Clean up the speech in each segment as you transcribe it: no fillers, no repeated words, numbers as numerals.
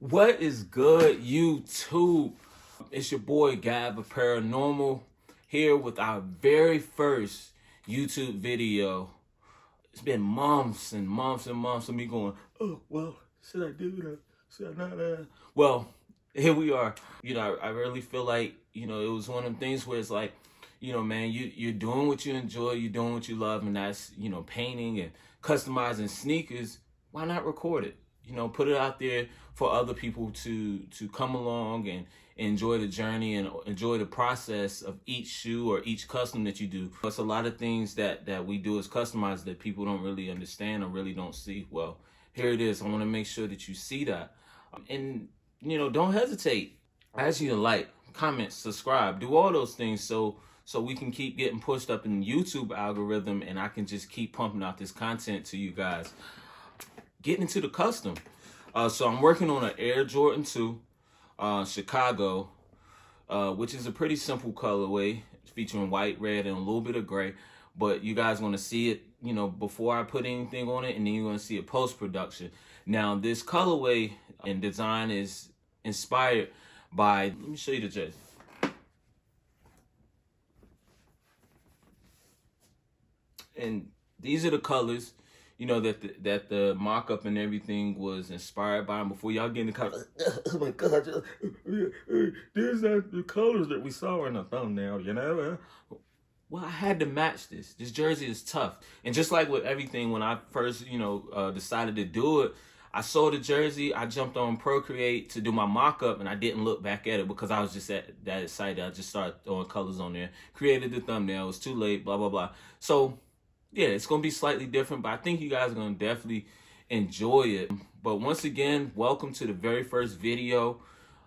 What is good, YouTube? It's your boy Gab of ThePAiRANORMAL here with our very first YouTube video. It's been months and months and months of me going, oh, well, should I do that? Should I not? Well, here we are. I really feel like, it was one of them things where it's like, man, you're doing what you enjoy, you're doing what you love, and that's, painting and customizing sneakers. Why not record it? Put it out there for other people to come along and enjoy the journey and enjoy the process of each shoe or each custom that you do. It's a lot of things that we do as customizers that people don't really understand or really don't see. Well, here it is. I want to make sure that you see that. And, don't hesitate. I ask you to like, comment, subscribe, do all those things so we can keep getting pushed up in the YouTube algorithm and I can just keep pumping out this content to you guys. Getting into the custom. So I'm working on an Air Jordan 2 Chicago, which is a pretty simple colorway featuring white, red, and a little bit of gray. But you guys want to see it, before I put anything on it, and then you're going to see it post-production. Now, this colorway and design is inspired by, let me show you the jersey. And these are the colors, that the mock-up and everything was inspired by. And before y'all get in the comments, oh my God, these are the colors that we saw in the thumbnail, Well, I had to match this. This jersey is tough. And just like with everything, when I first, decided to do it, I saw the jersey, I jumped on Procreate to do my mock-up, and I didn't look back at it because I was just that excited. I just started throwing colors on there, created the thumbnail, it was too late, blah, blah, blah. So, yeah, it's going to be slightly different, but I think you guys are going to definitely enjoy it. But once again, welcome to the very first video.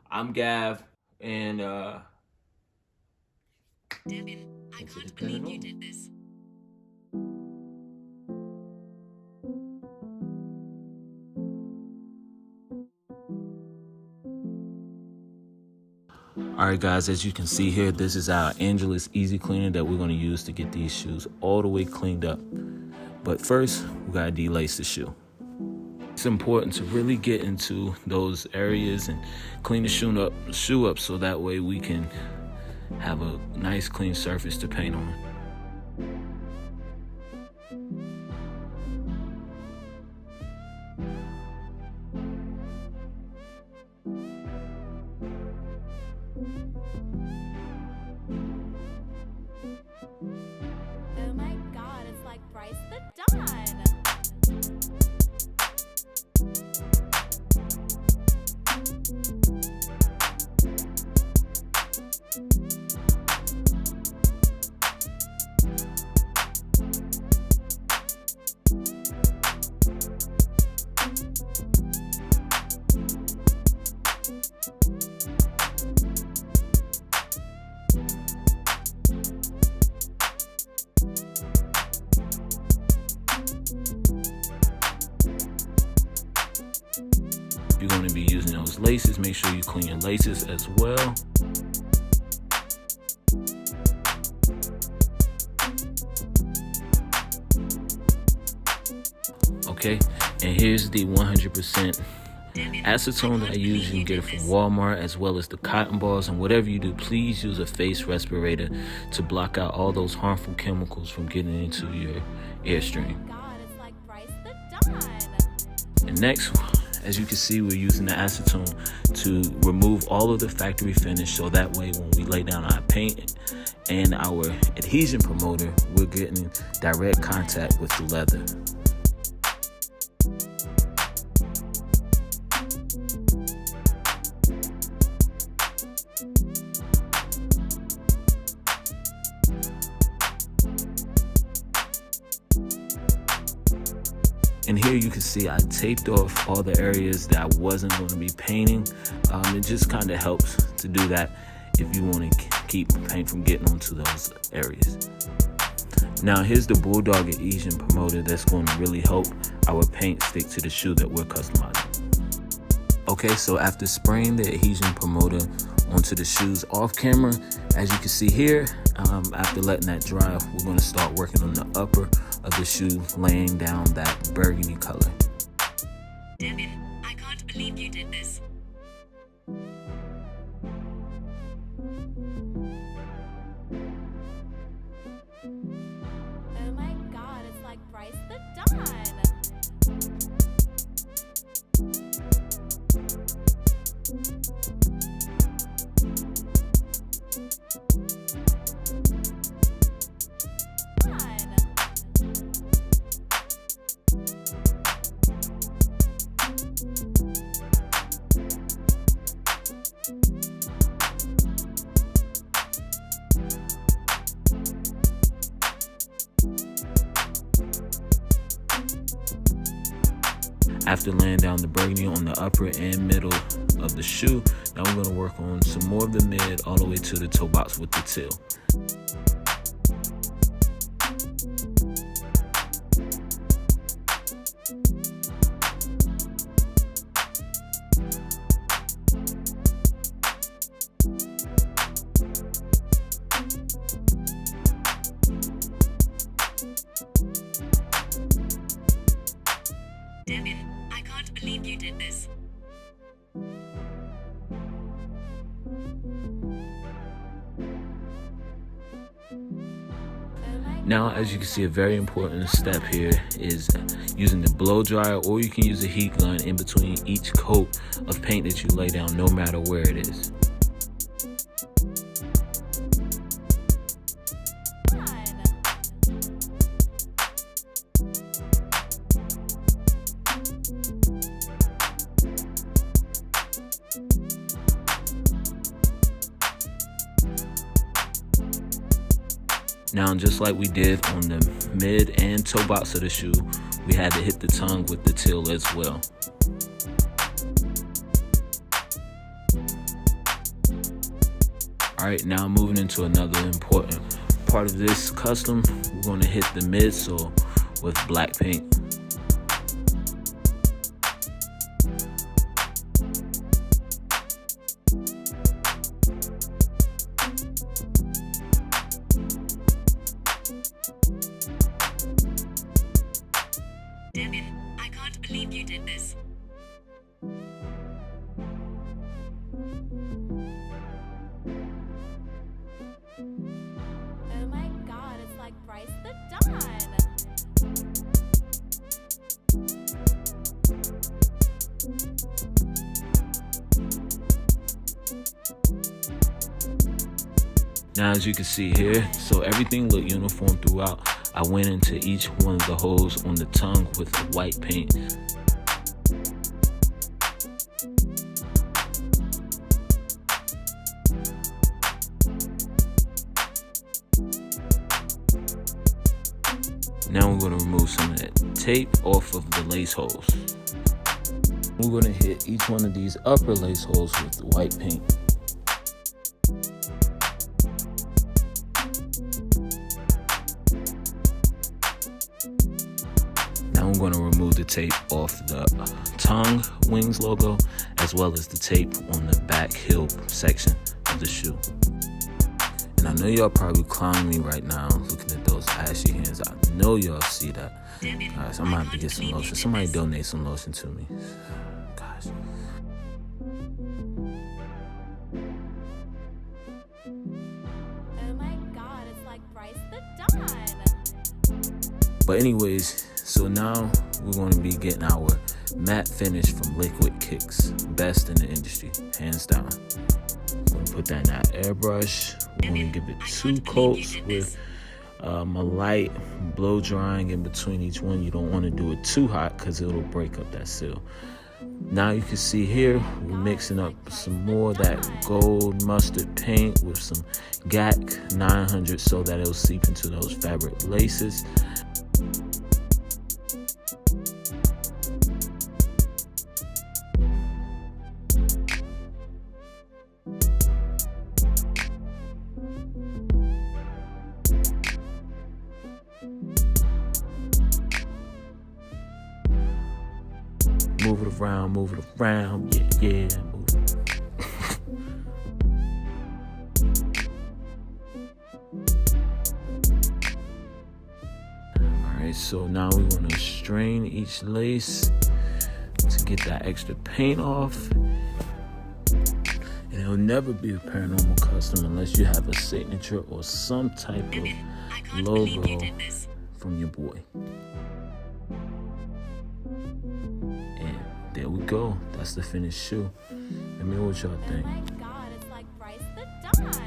I'm Gav, and Devin, I can't believe you did this. Alright guys, as you can see here, this is our Angelus easy cleaner that we're going to use to get these shoes all the way cleaned up. But first, we got to delace the shoe. It's important to really get into those areas and clean the shoe up so that way we can have a nice clean surface to paint on. Oh my God, it's like Bryce the Dawn. If you're going to be using those laces, make sure you clean your laces as well. Okay, and here's the 100% acetone that I use. You can get it from Walmart, as well as the cotton balls. And whatever you do, please use a face respirator to block out all those harmful chemicals from getting into your airstream. Oh my God, it's like Bryce the Dawn. And next, as you can see, we're using the acetone to remove all of the factory finish, so that way when we lay down our paint and our adhesion promoter, we're getting direct contact with the leather. And here you can see I taped off all the areas that I wasn't going to be painting. It just kind of helps to do that if you want to keep paint from getting onto those areas. Now here's the Bulldog adhesion promoter that's going to really help our paint stick to the shoe that we're customizing. Okay, so after spraying the adhesion promoter onto the shoes off camera, as you can see here, after letting that dry, we're going to start working on the upper of the shoe, laying down that burgundy color. Devin, I can't believe you did this. After laying down the burgundy on the upper and middle of the shoe, now we're going to work on some more of the mid all the way to the toe box with the teal. I can't believe you did this. Now, as you can see, a very important step here is using the blow dryer, or you can use a heat gun in between each coat of paint that you lay down, no matter where it is. Now, just like we did on the mid and toe box of the shoe, we had to hit the tongue with the teal as well. All right, now moving into another important part of this custom, we're going to hit the midsole with black paint. I can't believe you did this. Oh my God, it's like Bryce the Dawn. Now, as you can see here, so everything looked uniform throughout. I went into each one of the holes on the tongue with white paint. Now we're going to remove some of that tape off of the lace holes. We're going to hit each one of these upper lace holes with white paint. Now I'm going to remove the tape off the tongue wings logo, as well as the tape on the back heel section of the shoe. And I know y'all probably clowning me right now looking at those ashy hands. I know y'all see that. Guys, I'm gonna have to get some lotion. Somebody donate some lotion to me. Gosh. Oh my God, it's like Bryce the Dawn. But anyways, so now we're going to be getting our matte finish from Liquid Kicks. Best in the industry, hands down. I'm going to put that in that airbrush. We're going to give it 2 coats with a light blow drying in between each one. You don't want to do it too hot because it'll break up that seal. Now you can see here, we're mixing up some more of that gold mustard paint with some GAC 900 so that it'll seep into those fabric laces. Move it around, yeah, move it. Alright, so now we want to strain each lace to get that extra paint off. And it'll never be a paranormal custom unless you have a signature or some type of logo from your boy. And there we go. That's the finished shoe. And Let me know what y'all Oh think. my God, it's like Bryce the Dawn.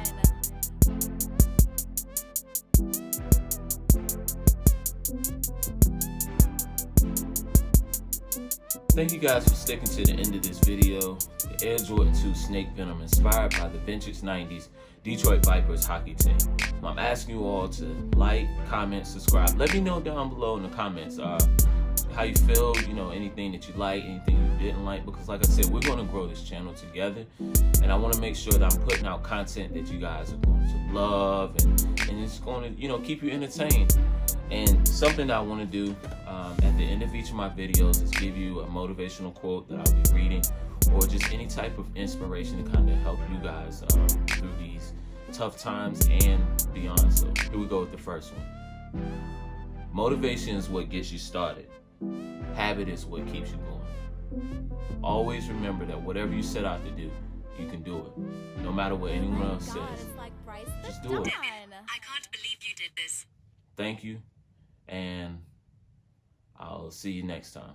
Thank you guys for sticking to the end of this video. The Air Jordan 2 Snake Venom inspired by the vintage 90s Detroit Vipers hockey team. I'm asking you all to like, comment, subscribe. Let me know down below in the comments how you feel, anything that you like, anything you didn't like, because like I said, we're going to grow this channel together, and I want to make sure that I'm putting out content that you guys are going to love, and it's going to, keep you entertained. And something that I want to do at the end of each of my videos is give you a motivational quote that I'll be reading, or just any type of inspiration to kind of help you guys through these tough times and beyond. So here we go with the first one. Motivation is what gets you started. Habit is what keeps you going. Always remember that whatever you set out to do, you can do it. No matter what anyone else God, says, it's like Bryce the just do it. Dawn. I can't believe you did this. Thank you, and I'll see you next time.